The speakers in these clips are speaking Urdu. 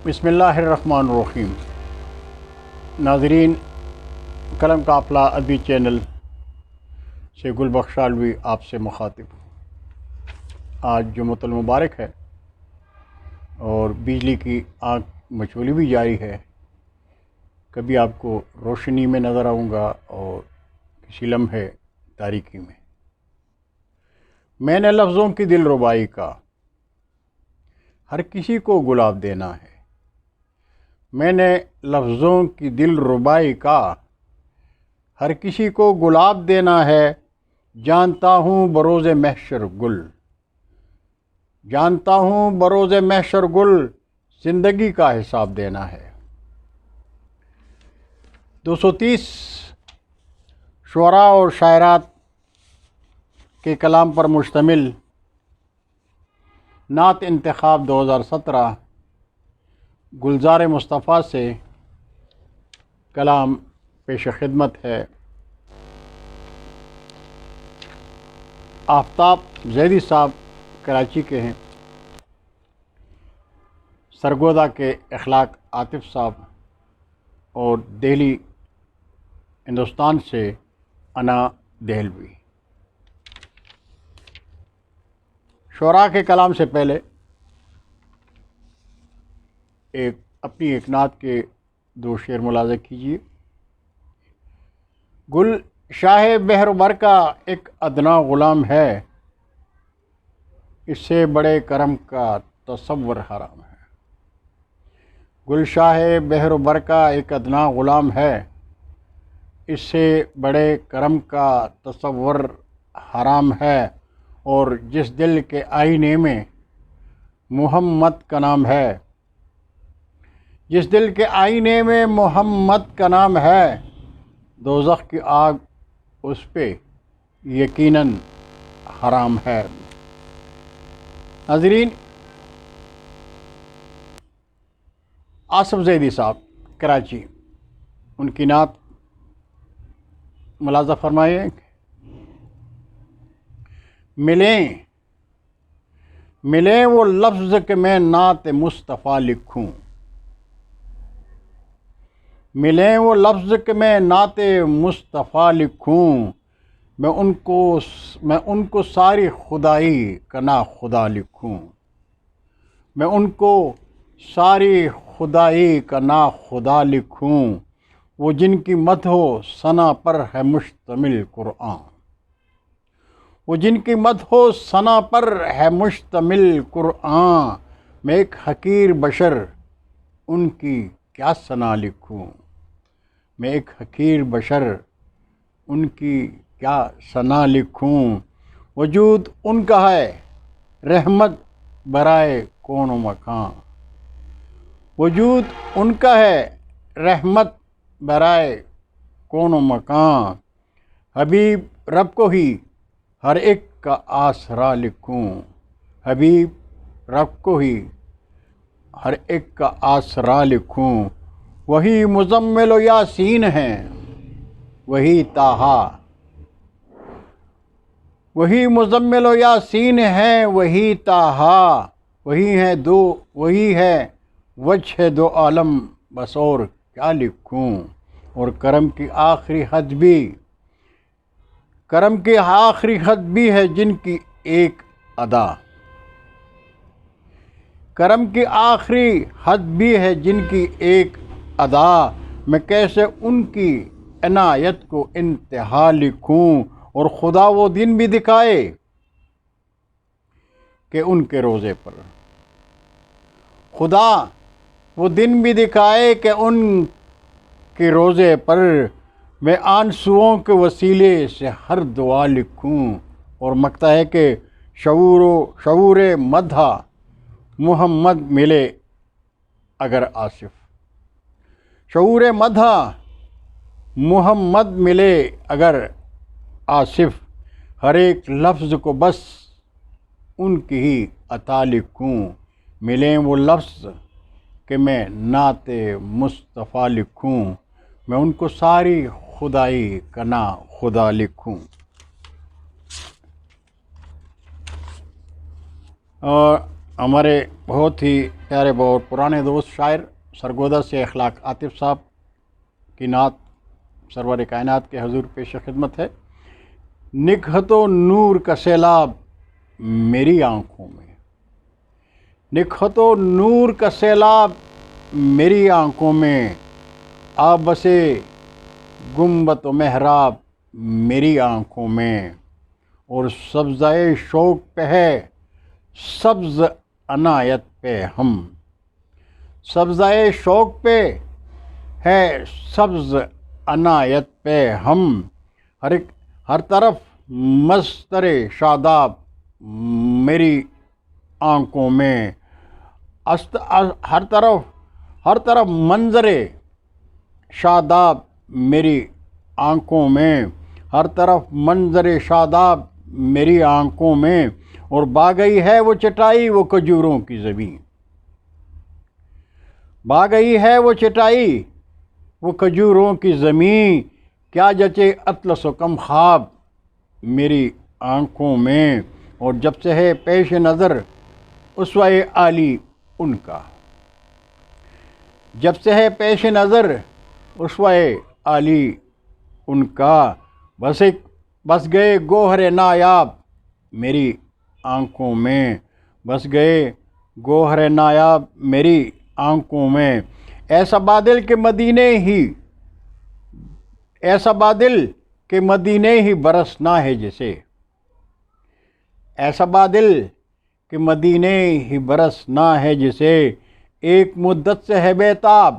بسم اللہ الرحمن الرحیم۔ ناظرین، قلم قافلہ ادبی چینل سے گل بخش عالوی آپ سے مخاطب۔ آج جمعۃ المبارک ہے اور بجلی کی آنکھ مچولی بھی جاری ہے۔ کبھی آپ کو روشنی میں نظر آؤں گا اور کسی لمحے تاریکی میں۔ میں نے لفظوں کی دل ربائی کا ہر کسی کو گلاب دینا ہے۔ میں نے لفظوں کی دل ربائی کا ہر کسی کو گلاب دینا ہے۔ جانتا ہوں بروز محشر گل، جانتا ہوں بروز محشر گل زندگی کا حساب دینا ہے۔ 230 شعراء اور شاعرات کے کلام پر مشتمل نعت انتخاب 2017 گلزار مصطفیٰ سے کلام پیش خدمت ہے۔ آفتاب زیدی صاحب کراچی کے ہیں، سرگودا کے اخلاق عاطف صاحب، اور دہلی ہندوستان سے انا دہلوی۔ شعراء کے کلام سے پہلے اپنی ایک نعت کے 2 شعر ملاحظہ کیجیے۔ گل شاہ بحر بر کا ایک ادنا غلام ہے، اس سے بڑے کرم کا تصور حرام ہے۔ گل شاہ بحر بر کا ایک ادنا غلام ہے، اس سے بڑے کرم کا تصور حرام ہے۔ اور جس دل کے آئینے میں محمد کا نام ہے، جس دل کے آئینے میں محمد کا نام ہے، دوزخ کی آگ اس پہ یقیناً حرام ہے۔ ناظرین، آصف زیدی صاحب کراچی، ان کی نعت ملاحظہ فرمائیے۔ ملیں وہ لفظ کہ میں نعت مصطفیٰ لکھوں، ملیں وہ لفظ کہ میں نعت مصطفیٰ لکھوں، میں ان کو ساری خدائی کا نا خدا لکھوں، میں ان کو ساری خدائی کا نا خدا لکھوں، وہ جن کی مدح و ثنا پر ہے مشتمل قرآن، وہ جن کی مدح و ثنا پر ہے مشتمل قرآن، میں ایک حقیر بشر ان کی کیا ثنا لکھوں، میں ایک حقیر بشر ان کی کیا ثنا لکھوں، وجود ان کا ہے رحمت برائے کون و مکان، وجود ان کا ہے رحمت برائے کون و مکان، حبیب رب کو ہی ہر ایک کا آسرا لکھوں، حبیب رب کو ہی ہر ایک کا آسرا لکھوں، وہی مزمل و یاسین ہیں، وہی طٰہٰ، وہی مزمل و یاسین ہیں، وہی طٰہٰ، وہی ہے وجہ دو عالم، بس اور کیا لکھوں، اور کرم کی آخری حد بھی ہے جن کی ایک ادا، کرم کی آخری حد بھی ہے جن کی ایک ادا، میں کیسے ان کی عنایت کو انتہا لکھوں، اور خدا وہ دن بھی دکھائے کہ ان کے روزے پر، خدا وہ دن بھی دکھائے کہ ان کے روزے پر، میں آنسوؤں کے وسیلے سے ہر دعا لکھوں، اور مقطع ہے کہ شعور مدح محمد ملے اگر آصف، شعور مدح محمد ملے اگر آصف، ہر ایک لفظ کو بس ان کی ہی عطا لکھوں، ملیں وہ لفظ کہ میں نعت مصطفیٰ لکھوں، میں ان کو ساری خدائی کا نا خدا لکھوں۔ اور ہمارے بہت ہی پیارے بہت پرانے دوست شاعر سرگودا سے اخلاق عاطف صاحب کی نعت سرور کائنات کے حضور پیش خدمت ہے۔ نکہت و نور کا سیلاب میری آنکھوں میں، نکہت و نور کا سیلاب میری آنکھوں میں، آ بسے گنبد و محراب میری آنکھوں میں، اور سبزۂ شوق پہ ہے سبز عنایت پہ ہم، سبزۂ شوق پہ ہے سبز عنایت پہ ہم، ہر طرف مظہر شاداب میری آنکھوں میں، ہر طرف منظر شاداب میری آنکھوں میں، ہر طرف منظر شاداب میری آنکھوں میں، اور باغئی ہے وہ چٹائی وہ کھجوروں کی زمین، باغئی ہے وہ چٹائی وہ کھجوروں کی زمین، کیا جچے اطلس و کم خواب میری آنکھوں میں، اور جب سے ہے پیش نظر اسوہ عالی ان کا، جب سے ہے پیش نظر اسوہ عالی ان کا، بس گئے گوہر نایاب میری آنکھوں میں، بس گئے گوہر نایاب میری آنکھوں میں، ایسا بادل کے مدینے ہی برسنا ہے جسے، ایسا بادل کہ مدینے ہی برسنا ہے جسے، ایک مدت سے ہے بیتاب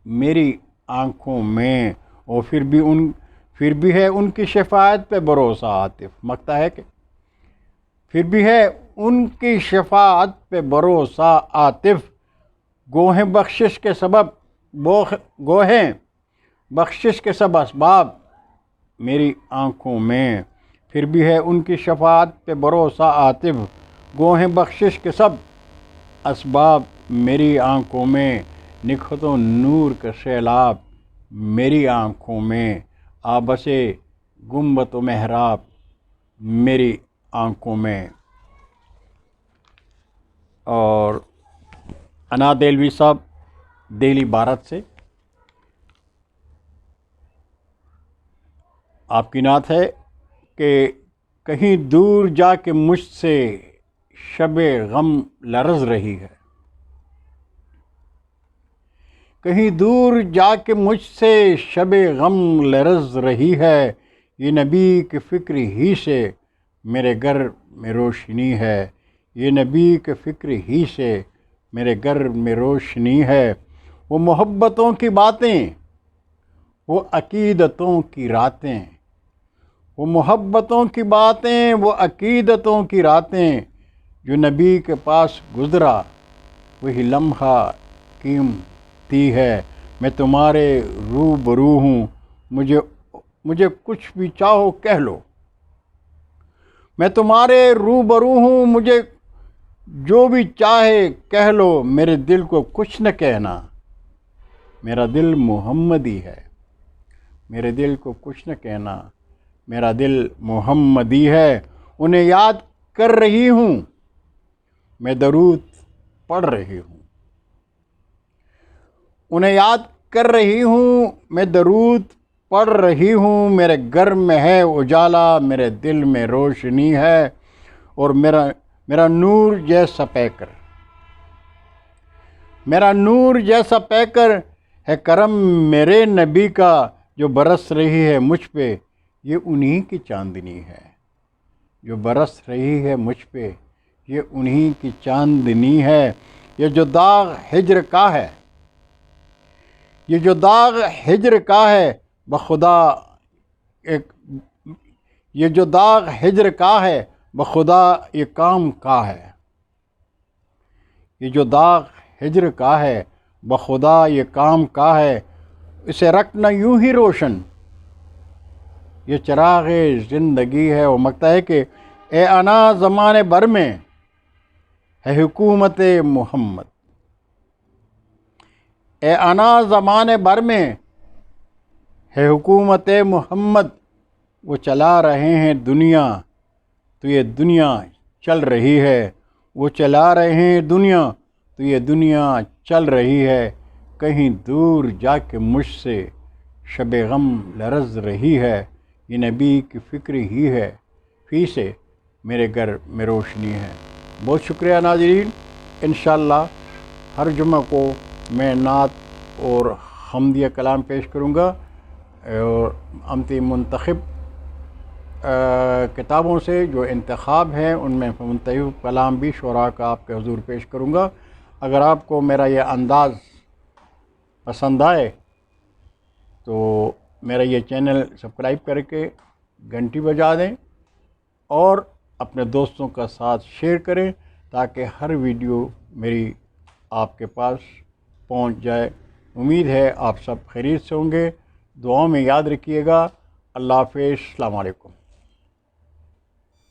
میری آنکھوں میں، اور پھر بھی ہے ان کی شفاعت پہ بھروسہ عاطف، مگتا ہے کہ پھر بھی ہے ان کی شفاعت پہ بھروسہ عاطف، گوہیں بخشش کے سب اسباب میری آنکھوں میں، پھر بھی ہے ان کی شفاعت پہ بھروسہ عاطف، گوہیں بخشش کے سب اسباب میری آنکھوں میں، نکہت و نور کا سیلاب میری آنکھوں میں، آبسے گنبد و محراب میری آنکھوں میں۔ اور انا دہلوی صاحب دہلی بھارت سے آپ کی نعت ہے کہ کہیں دور جا کے مجھ سے شب غم لرز رہی ہے، کہیں دور جا کے مجھ سے شب غم لرز رہی ہے، یہ نبی کی فکر ہی سے میرے گھر میں روشنی ہے، یہ نبی کی فکر ہی سے میرے گھر میں روشنی ہے، وہ محبتوں کی باتیں وہ عقیدتوں کی راتیں، وہ محبتوں کی باتیں وہ عقیدتوں کی راتیں، جو نبی کے پاس گزرا وہی لمحہ قیمتی ہے، میں تمہارے روبرو ہوں مجھے کچھ بھی چاہو کہہ لو، میں تمہارے روبرو ہوں مجھے جو بھی چاہے کہہ لو، میرے دل کو کچھ نہ کہنا میرا دل محمدی ہے، میرے دل کو کچھ نہ کہنا میرا دل محمدی ہے، انہیں یاد کر رہی ہوں میں درود پڑھ رہی ہوں، انہیں یاد کر رہی ہوں میں درود پڑھ رہی ہوں، میرے گھر میں ہے اجالا میرے دل میں روشنی ہے، اور میرا نور جیسا پیکر، میرا نور جیسا پیکر ہے کرم میرے نبی کا، جو برس رہی ہے مجھ پہ یہ انہی کی چاندنی ہے، جو برس رہی ہے مجھ پہ یہ انہی کی چاندنی ہے، یہ جو داغ ہجر کا ہے، یہ جو داغ ہجر کا ہے بخدا یہ جو داغ ہجر کا ہے بخدا یہ کام کا ہے، یہ جو داغ ہجر کا ہے بخدا یہ کام کا ہے، اسے رکھنا یوں ہی روشن یہ چراغ زندگی ہے، وہ مگتا ہے کہ اے انا زمانے بھر میں ہے حکومت محمد، اے انا زمانے بھر میں ہے حکومت محمد، وہ چلا رہے ہیں دنیا تو یہ دنیا چل رہی ہے، وہ چلا رہے ہیں دنیا تو یہ دنیا چل رہی ہے، کہیں دور جا کے مجھ سے شب غم لرز رہی ہے، یہ نبی کی فکر ہی ہے، فی سے میرے گھر میں روشنی ہے۔ بہت شکریہ ناظرین، انشاءاللہ ہر جمعہ کو میں نعت اور حمدیہ کلام پیش کروں گا، اور امتی منتخب کتابوں سے جو انتخاب ہیں ان میں منتخب کلام بھی شعراء کا آپ کے حضور پیش کروں گا۔ اگر آپ کو میرا یہ انداز پسند آئے تو میرا یہ چینل سبسکرائب کر کے گھنٹی بجا دیں اور اپنے دوستوں کا ساتھ شیئر کریں تاکہ ہر ویڈیو میری آپ کے پاس پہنچ جائے۔ امید ہے آپ سب خیریت سے ہوں گے، دعاؤں میں یاد رکھیے گا۔ اللہ حافظ، السلام علیکم۔